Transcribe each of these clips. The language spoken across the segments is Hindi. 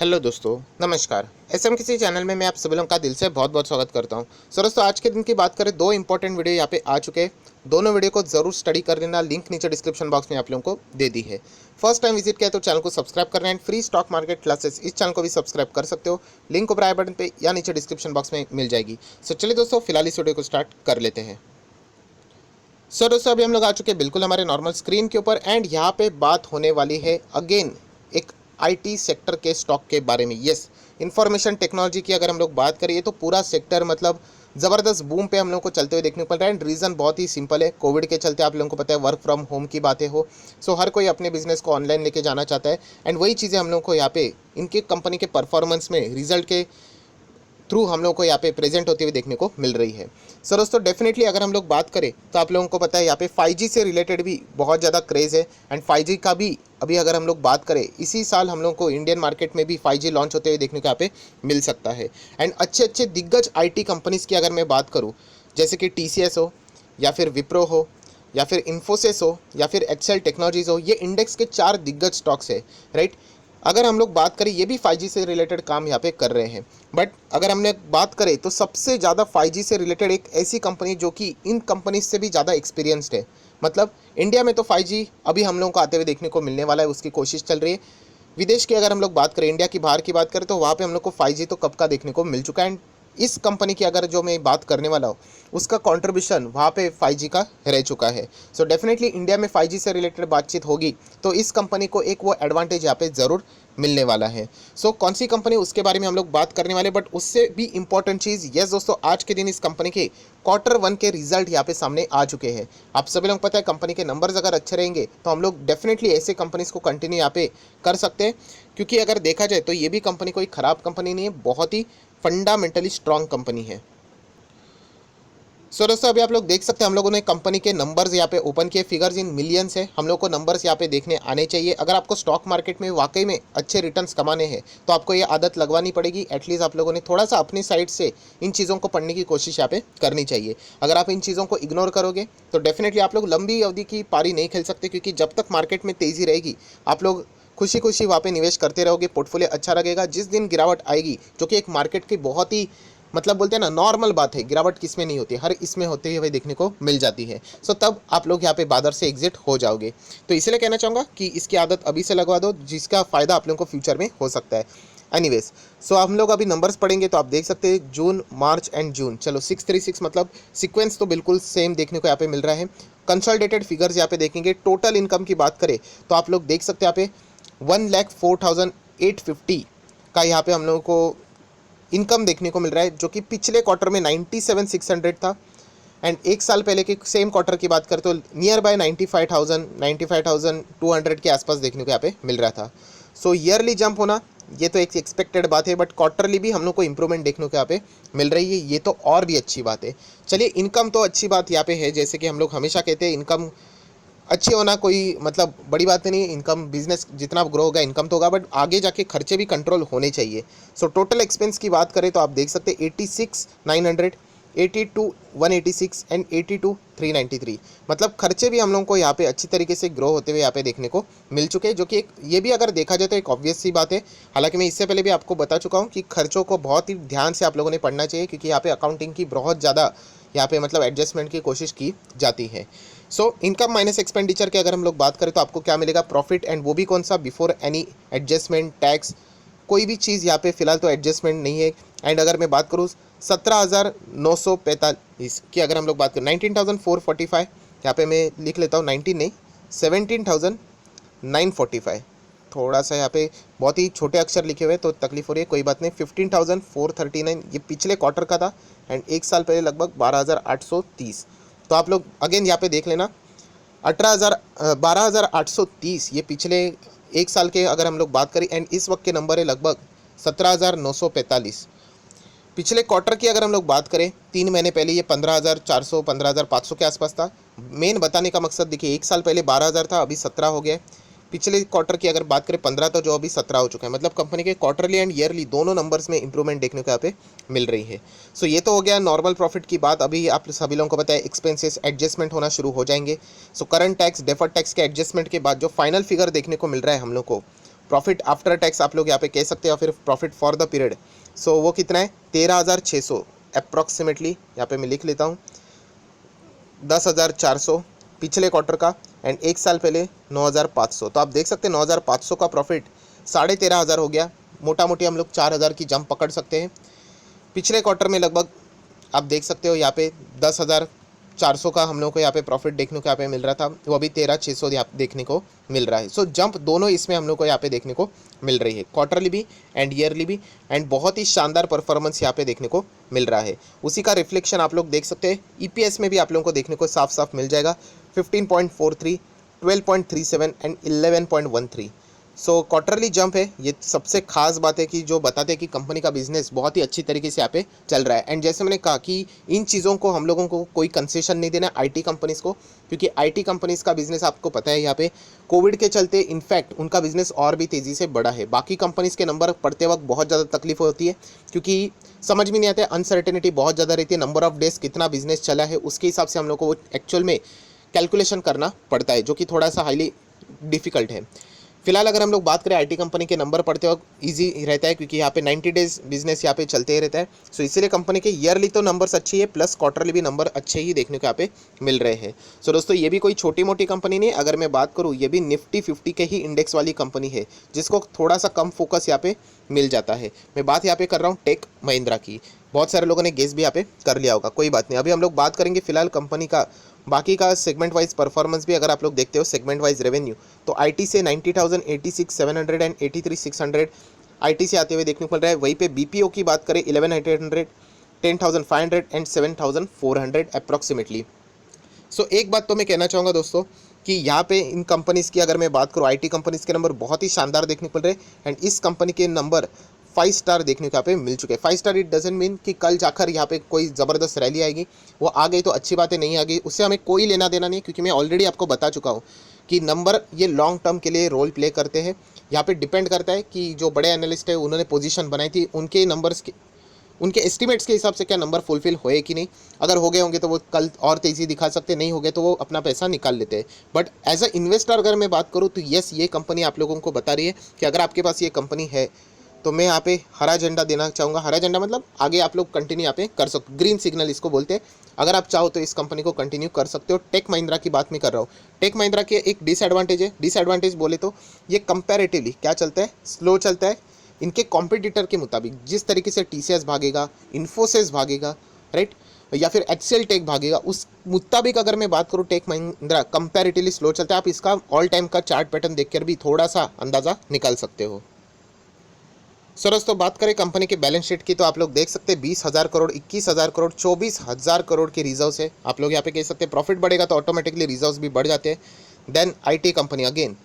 हेलो दोस्तों, नमस्कार। एसएम किसी चैनल में मैं आप सभी लोगों का दिल से बहुत बहुत स्वागत करता हूं। सो दोस्तों, आज के दिन की बात करें, दो इंपॉर्टेंट वीडियो यहाँ पे आ चुके हैं। दोनों वीडियो को जरूर स्टडी कर लेना, लिंक नीचे डिस्क्रिप्शन बॉक्स में आप लोगों को दे दी है। फर्स्ट टाइम विजिट किया तो चैनल को सब्सक्राइब करना and free stock market classes इस चैनल को भी सब्सक्राइब कर सकते हो। लिंक ऊपर आई बटन पे या नीचे डिस्क्रिप्शन बॉक्स में मिल जाएगी। सो चलिए दोस्तों, फिलहाल इस वीडियो को स्टार्ट कर लेते हैं। सो दोस्तों, अभी हम लोग आ चुके हैं बिल्कुल हमारे नॉर्मल स्क्रीन के ऊपर एंड यहाँ पे बात होने वाली है अगेन एक आईटी सेक्टर के स्टॉक के बारे में। यस, इंफॉर्मेशन टेक्नोलॉजी की अगर हम लोग बात करिए तो पूरा सेक्टर मतलब ज़बरदस्त बूम पे हम लोग को चलते हुए देखने को मिल रहा है। एंड रीज़न बहुत ही सिंपल है, कोविड के चलते आप लोगों को पता है वर्क फ्रॉम होम की बातें हो। सो हर कोई अपने बिजनेस को ऑनलाइन लेके जाना चाहता है एंड वही चीज़ें हम लोग को यहाँ पे इनके कंपनी के परफॉर्मेंस में रिजल्ट के थ्रू हम लोग को यहाँ पे प्रेजेंट होते हुए देखने को मिल रही है। सर दोस्तों, डेफिनेटली अगर हम लोग बात करें तो आप लोगों को पता है यहाँ पे 5G से रिलेटेड भी बहुत ज़्यादा क्रेज़ है एंड 5G का भी अभी अगर हम लोग बात करें, इसी साल हम लोग को इंडियन मार्केट में भी 5G लॉन्च होते हुए देखने को यहाँ पे मिल सकता है। एंड अच्छे अच्छे दिग्गज IT कंपनीज़ की अगर मैं बात करूँ, जैसे कि TCS हो या फिर विप्रो हो या फिर इन्फोसिस हो या फिर एक्सेल टेक्नोलॉजीज़ हो, ये इंडेक्स के 4 दिग्गज स्टॉक्स है, राइट। अगर हम लोग बात करें, ये भी 5G से रिलेटेड काम यहाँ पे कर रहे हैं। बट अगर हमने बात करें तो सबसे ज़्यादा 5G से रिलेटेड एक ऐसी कंपनी जो कि इन कंपनी से भी ज़्यादा एक्सपीरियंस्ड है, मतलब इंडिया में तो 5G अभी हम लोगों को आते हुए देखने को मिलने वाला है, उसकी कोशिश चल रही है। विदेश की अगर हम लोग बात करें, इंडिया की बाहर की बात करें, तो वहाँ पे हम लोग को 5G तो कब का देखने को मिल चुका है। एंड इस कंपनी की अगर जो मैं बात करने वाला हूँ, उसका कंट्रीब्यूशन वहाँ पे 5G का रह चुका है। सो डेफिनेटली इंडिया में 5G से रिलेटेड बातचीत होगी तो इस कंपनी को एक वो एडवांटेज यहाँ पे ज़रूर मिलने वाला है। सो कौन सी कंपनी, उसके बारे में हम लोग बात करने वाले। बट उससे भी इंपॉर्टेंट चीज़, यस दोस्तों, आज के दिन इस कंपनी के Q1 के रिजल्ट यहाँ पे सामने आ चुके हैं। आप सभी लोग पता है, कंपनी के नंबर्स अगर अच्छे रहेंगे तो हम लोग डेफिनेटली ऐसे कंपनीज को कंटिन्यू यहाँ पे कर सकते हैं, क्योंकि अगर देखा जाए तो ये भी कंपनी कोई ख़राब कंपनी नहीं है, बहुत ही फंडामेंटली स्ट्रॉन्ग कंपनी है। सो दोस्तों, अभी आप लोग देख सकते हैं, हम लोगों ने कंपनी के नंबर्स यहाँ पे ओपन किए, फिगर्स इन मिलियंस है। हम लोग को नंबर्स यहाँ पे देखने आने चाहिए। अगर आपको स्टॉक मार्केट में वाकई में अच्छे रिटर्न्स कमाने हैं तो आपको ये आदत लगवानी पड़ेगी। एटलीस्ट आप लोगों ने थोड़ा सा अपनी साइड से इन चीज़ों को पढ़ने की कोशिश यहाँ पे करनी चाहिए। अगर आप इन चीज़ों को इग्नोर करोगे तो डेफिनेटली आप लोग लंबी अवधि की पारी नहीं खेल सकते, क्योंकि जब तक मार्केट में तेज़ी रहेगी आप लोग खुशी खुशी वहाँ पे निवेश करते रहोगे, पोर्टफोलियो अच्छा लगेगा। जिस दिन गिरावट आएगी, जो कि एक मार्केट की बहुत ही मतलब बोलते हैं ना नॉर्मल बात है, गिरावट किस में नहीं होती, हर इसमें होते हुए देखने को मिल जाती है। सो तब आप लोग यहाँ पे बादर से एग्जिट हो जाओगे। तो इसलिए कहना चाहूँगा कि इसकी आदत अभी से लगवा दो, जिसका फ़ायदा आप लोगों को फ्यूचर में हो सकता है। एनीवेज, सो हम लोग अभी नंबर्स पढ़ेंगे तो आप देख सकते हैं जून, मार्च एंड जून। चलो 636 मतलब सीक्वेंस तो बिल्कुल सेम देखने को यहाँ पे मिल रहा है। कंसोलिडेटेड फिगर्स यहाँ पे देखेंगे। टोटल इनकम की बात करें तो आप लोग देख सकते हैं यहाँ पे 1,04,850 का यहाँ पे हम लोगों को इनकम देखने को मिल रहा है, जो कि पिछले क्वार्टर में 97,600 था। एंड एक साल पहले के सेम क्वार्टर की बात करें तो नियर बाय 95,200 के आसपास देखने को यहाँ पे मिल रहा था। सो ईयरली जंप होना ये तो एक एक्सपेक्टेड बात है, बट क्वार्टरली भी हम लोग को इंप्रूवमेंट देखने को यहाँ पे मिल रही है, ये तो और भी अच्छी बात है। चलिए, इनकम तो अच्छी बात यहाँ पे है, जैसे कि हम लोग हमेशा कहते हैं इनकम अच्छी होना कोई मतलब बड़ी बात नहीं। इनकम बिजनेस जितना ग्रो होगा इनकम तो होगा, बट आगे जाके खर्चे भी कंट्रोल होने चाहिए। सो टोटल एक्सपेंस की बात करें तो आप देख सकते हैं 86,900, 82,186 एंड 82,393, मतलब खर्चे भी हम लोगों को यहाँ पे अच्छी तरीके से ग्रो होते हुए यहाँ पे देखने को मिल चुके हैं, जो कि एक ये भी अगर देखा जाए तो एक ऑब्वियस सी बात है। हालांकि मैं इससे पहले भी आपको बता चुका हूँ कि खर्चों को बहुत ही ध्यान से आप लोगों ने पढ़ना चाहिए, क्योंकि यहाँ पे अकाउंटिंग की बहुत ज़्यादा यहाँ पे मतलब एडजस्टमेंट की कोशिश की जाती है। सो इनकम माइनस एक्सपेंडिचर की अगर हम लोग बात करें तो आपको क्या मिलेगा, प्रॉफिट, एंड वो भी कौन सा, बिफोर एनी एडजस्टमेंट टैक्स, कोई भी चीज़ यहाँ पे फिलहाल तो एडजस्टमेंट नहीं है। एंड अगर मैं बात करूँ 17,945 की अगर हम लोग बात करें, 19,445, यहाँ पे मैं लिख लेता हूँ 19 नहीं 17,945, थोड़ा सा यहाँ पे बहुत ही छोटे अक्षर लिखे हुए तो तकलीफ हो रही है, कोई बात नहीं। 15,439 ये पिछले क्वार्टर का था एंड एक साल पहले लगभग 12,830। तो आप लोग अगेन यहाँ पे देख लेना, 12,830 ये पिछले एक साल के अगर हम लोग बात करें, एंड इस वक्त के नंबर है लगभग 17,945। पिछले क्वार्टर की अगर हम लोग बात करें, 3 महीने पहले ये 15,400 15,500 के आसपास था। मेन बताने का मकसद देखिए, एक साल पहले 12,000 था, अभी 17 हो गया है। पिछले क्वार्टर की अगर बात करें 15 था, जो अभी 17 हो चुका है। मतलब कंपनी के क्वार्टरली एंड ईयरली दोनों नंबर्स में इंप्रूवमेंट देखने को यहाँ पे मिल रही है। सो ये तो हो गया नॉर्मल प्रॉफिट की बात। अभी आप सभी लोगों को पता है एक्सपेंसेस एडजस्टमेंट होना शुरू हो जाएंगे। So current tax, deferred tax के एडजस्टमेंट के बाद जो फाइनल फिगर देखने को मिल रहा है हम लोग को, प्रॉफिट आफ्टर टैक्स आप लोग यहाँ पे कह सकते हो, या फिर प्रॉफिट फॉर द पीरियड। सो वो कितना है, 13,600 अप्रॉक्सीमेटली, यहाँ पे मैं लिख लेता हूँ 10,400 पिछले क्वार्टर का, एंड एक साल पहले 9,500। तो आप देख सकते हैं 9,500 का प्रॉफिट 13,500 हो गया। मोटा मोटी हम लोग 4,000 की जंप पकड़ सकते हैं। पिछले क्वार्टर में लगभग आप देख सकते हो यहाँ पे 10,400 का हम लोग को यहाँ पे प्रॉफिट देखने को यहाँ पे मिल रहा था, वो अभी 13,600 यहाँ देखने को मिल रहा है। सो जंप दोनों इसमें हम लोग को यहाँ पे देखने को मिल रही है, क्वार्टरली भी एंड ईयरली भी, एंड बहुत ही शानदार परफॉर्मेंस यहाँ पे देखने को मिल रहा है। उसी का रिफ्लेक्शन आप लोग देख सकते हैं ईपीएस में भी आप लोगों को देखने को साफ साफ मिल जाएगा, 15.43, 12.37 एंड 11.13। सो क्वार्टरली जंप है, ये सबसे खास बात है कि जो बताते हैं कि कंपनी का बिजनेस बहुत ही अच्छी तरीके से यहाँ पे चल रहा है। एंड जैसे मैंने कहा कि इन चीज़ों को हम लोगों को कोई कंसेशन नहीं देना आईटी कंपनीज़ को, क्योंकि आईटी कंपनीज़ का बिजनेस आपको पता है यहाँ पे कोविड के चलते इनफैक्ट उनका बिजनेस और भी तेज़ी से बढ़ा है। बाकी कंपनीज़ के नंबर पढ़ते वक्त बहुत ज़्यादा तकलीफ होती है, क्योंकि समझ में नहीं आता है, अनसर्टेनिटी बहुत ज़्यादा रहती है, नंबर ऑफ डेज कितना बिजनेस चला है उसके हिसाब से हम लोग को एक्चुअल में कैलकुलेशन करना पड़ता है, जो कि थोड़ा सा हाईली डिफ़िकल्ट है। फिलहाल अगर हम लोग बात करें आईटी कंपनी के नंबर पढ़ते वक्त ईजी रहता है, क्योंकि यहाँ पे 90 डेज बिजनेस यहाँ पे चलते ही रहता है। सो इसीलिए कंपनी के ईयरली तो नंबर्स अच्छी है, प्लस क्वार्टरली भी नंबर अच्छे ही देखने को यहाँ पे मिल रहे हैं। सो दोस्तों ये भी कोई छोटी मोटी कंपनी नहीं है, अगर मैं बात करूँ ये भी निफ्टी 50 के ही इंडेक्स वाली कंपनी है, जिसको थोड़ा सा कम फोकस यहाँ पे मिल जाता है। मैं बात यहाँ पे कर रहा हूँ टेक महिंद्रा की। बहुत सारे लोगों ने गेस भी यहाँ पे कर लिया होगा, कोई बात नहीं। अभी हम लोग बात करेंगे फिलहाल कंपनी का बाकी का सेगमेंट वाइज परफॉर्मेंस भी। अगर आप लोग देखते हो सेगमेंट वाइज रेवेन्यू, तो आईटी से 90,000, 86,700 एंड 83,600 आईटी से आते हुए देखने को मिल रहा है। वहीं पे बीपीओ की बात करें 11,800, 10,500 एंड 7,400 अप्रॉक्सीमेटली। सो एक बात तो मैं कहना चाहूँगा दोस्तों कि यहाँ पे इन कंपनीज़ की अगर मैं बात करूँ, आईटी कंपनीज़ के नंबर बहुत ही शानदार देखने को मिल रहे हैं, एंड इस कंपनी के नंबर 5 स्टार देखने को यहाँ पे मिल चुके हैं। 5 स्टार इट डजेंट मीन कि कल जाकर यहाँ पे कोई ज़बरदस्त रैली आएगी, वो आ गई तो अच्छी बात है, नहीं आ गई उससे हमें कोई लेना देना नहीं है, क्योंकि मैं ऑलरेडी आपको बता चुका हूँ कि नंबर ये लॉन्ग टर्म के लिए रोल प्ले करते हैं। यहाँ पे डिपेंड करता है कि जो बड़े एनालिस्ट है उन्होंने पोजीशन बनाई थी, उनके नंबर्स के उनके एस्टिमेट्स के हिसाब से क्या नंबर फुलफिल होए कि नहीं। अगर हो गए होंगे तो वो कल और तेज़ी दिखा सकते, नहीं हो गए तो वो अपना पैसा निकाल लेते हैं। बट एज अ इन्वेस्टर अगर मैं बात करूँ तो येस, ये कंपनी आप लोगों को बता रही है कि अगर आपके पास ये कंपनी है तो मैं यहाँ पे हरा झंडा देना चाहूँगा। हरा झंडा मतलब आगे आप लोग कंटिन्यू यहाँ पे कर सकते, ग्रीन सिग्नल इसको बोलते हैं। अगर आप चाहो तो इस कंपनी को कंटिन्यू कर सकते हो। टेक महिंद्रा की बात मैं कर रहा हूँ। टेक महिंद्रा के एक डिसएडवांटेज है, डिसएडवांटेज बोले तो ये कंपैरेटिवली क्या चलता है, स्लो चलता है। इनके कॉम्पिटिटर के मुताबिक जिस तरीके से टीसीएस भागेगा, इन्फोसिस भागेगा, राइट, या फिर एचसीएल टेक भागेगा, उस मुताबिक अगर मैं बात करूँ टेक महिंद्रा कंपैरेटिवली स्लो चलता है। आप इसका ऑल टाइम का चार्ट पैटर्न देखकर भी थोड़ा सा अंदाज़ा निकाल सकते हो। सर दोस्तों बात करें कंपनी के बैलेंस शीट की, तो आप लोग देख सकते हैं 20,000 करोड़, 21,000 करोड़, 24,000 करोड़ के रिजर्व्स है। आप लोग यहाँ पे कह सकते हैं प्रॉफिट बढ़ेगा तो ऑटोमेटिकली रिजर्व्स भी बढ़ जाते हैं। देन आईटी कंपनी, अगेन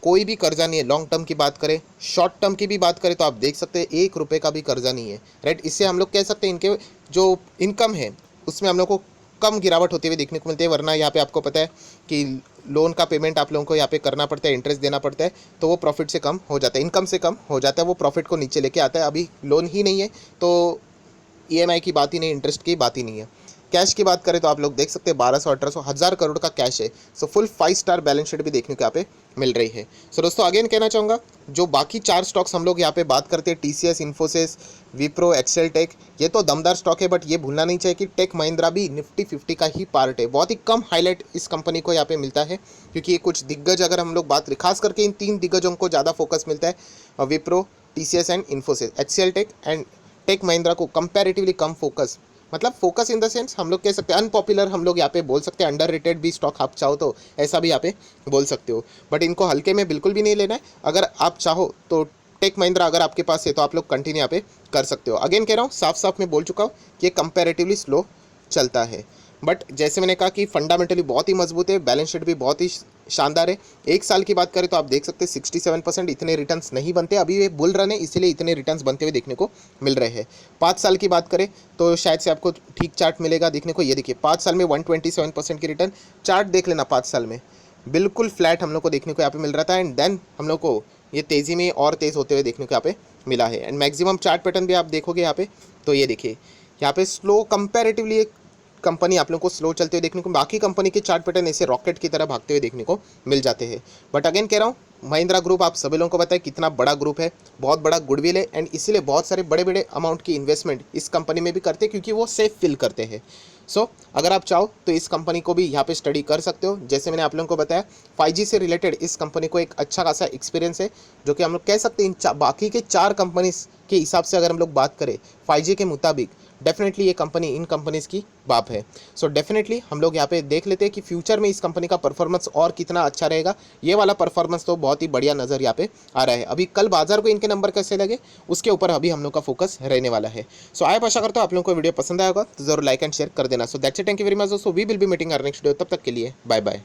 कोई भी कर्जा नहीं है। लॉन्ग टर्म की बात करें, शॉर्ट टर्म की भी बात करें तो आप देख सकते हैं 1 रुपये का भी कर्जा नहीं है, राइट। इससे हम लोग कह सकते हैं इनके जो इनकम है उसमें हम लोग को कम गिरावट होती हुई देखने को मिलती है। वरना यहाँ पे आपको पता है कि लोन का पेमेंट आप लोगों को यहाँ पे करना पड़ता है, इंटरेस्ट देना पड़ता है, तो वो प्रॉफिट से कम हो जाता है, इनकम से कम हो जाता है, वो प्रॉफिट को नीचे लेके आता है। अभी लोन ही नहीं है तो ईएमआई की बात ही नहीं, इंटरेस्ट की बात ही नहीं है। कैश की बात करें तो आप लोग देख सकते हैं 1200-1800 हज़ार करोड़ का कैश है। So full 5 star balance sheet भी देखने को यहाँ पे मिल रही है। सो दोस्तों अगेन कहना चाहूँगा, जो बाकी 4 स्टॉक्स हम लोग यहाँ पे बात करते हैं, टीसीएस, इन्फोसिस, विप्रो, एक्सेल टेक, ये तो दमदार स्टॉक है, बट ये भूलना नहीं चाहिए कि टेक महिंद्रा भी निफ्टी 50 का ही पार्ट है। बहुत ही कम हाईलाइट इस कंपनी को यहाँ पे मिलता है, क्योंकि ये कुछ दिग्गज, अगर हम लोग बात, खास करके इन 3 दिग्गजों को ज़्यादा फोकस मिलता है, विप्रो, टीसीएस एंड इन्फोसिस। एक्सेल टेक एंड टेक महिंद्रा को कंपैरेटिवली कम फोकस, मतलब फोकस इन द सेंस हम लोग कह सकते हैं अनपॉपुलर, हम लोग यहाँ पे बोल सकते हैं अंडररेटेड भी स्टॉक, आप चाहो तो ऐसा भी यहाँ पे बोल सकते हो। बट इनको हल्के में बिल्कुल भी नहीं लेना है। अगर आप चाहो तो टेक महिंद्रा अगर आपके पास है तो आप लोग कंटिन्यू यहाँ पे कर सकते हो। अगेन कह रहा हूँ, साफ साफ मैं बोल चुका हूँ कि कंपैरेटिवली स्लो चलता है, बट जैसे मैंने कहा कि फंडामेंटली बहुत ही मजबूत है, बैलेंस शीट भी बहुत ही शानदार है। एक साल की बात करें तो आप देख सकते हैं 67%, इतने रिटर्न्स नहीं बनते, अभी ये बुल रन है इसलिए इतने रिटर्न्स बनते हुए देखने को मिल रहे हैं। 5 साल की बात करें तो शायद से आपको ठीक चार्ट मिलेगा देखने को। ये देखिए 5 साल में 127% की रिटर्न, चार्ट देख लेना 5 साल में बिल्कुल फ्लैट हम लोग को देखने को यहाँ पे मिल रहा था। एंड देन हम लोग को ये तेज़ी में और तेज़ होते हुए देखने को यहाँ पे मिला है। एंड मैक्सिमम चार्ट पैटर्न भी आप देखोगे यहाँ पे, तो ये देखिए यहाँ पे स्लो कंपैरेटिवली कंपनी आप लोगों को स्लो चलते हुए देखने को, बाकी कंपनी के चार्ट पैटर्न ऐसे रॉकेट की तरह भागते हुए देखने को मिल जाते हैं। बट अगेन कह रहा हूँ महिंद्रा ग्रुप आप सभी लोगों को पता है कितना बड़ा ग्रुप है, बहुत बड़ा गुडविल है, एंड इसीलिए बहुत सारे बड़े बड़े अमाउंट की इन्वेस्टमेंट इस कंपनी में भी करते हैं क्योंकि वो सेफ फील करते हैं। सो अगर आप चाहो तो इस कंपनी को भी यहाँ पे स्टडी कर सकते हो। जैसे मैंने आप लोगों को बताया 5G से रिलेटेड इस कंपनी को एक अच्छा खासा एक्सपीरियंस है, जो कि हम लोग कह सकते हैं बाकी के 4 कंपनीज के हिसाब से अगर हम लोग बात करें 5G के मुताबिक, डेफिनेटली ये कंपनी इन कंपनीज़ की बाप है। सो डेफिनेटली हम लोग यहाँ पे देख लेते हैं कि फ्यूचर में इस कंपनी का परफॉर्मेंस और कितना अच्छा रहेगा। ये वाला परफॉर्मेंस तो बहुत ही बढ़िया नज़र यहाँ पे आ रहा है। अभी कल बाजार को इनके नंबर कैसे लगे उसके ऊपर अभी हम लोग का फोकस रहने वाला है। सो आप आशा करता हूँ आप लोगों को वीडियो पसंद आएगा, तो जरूर लाइक एंड शेयर कर देना। So that's it, thank you very much. So we will be meeting our next video, तब तक के लिए बाय बाय।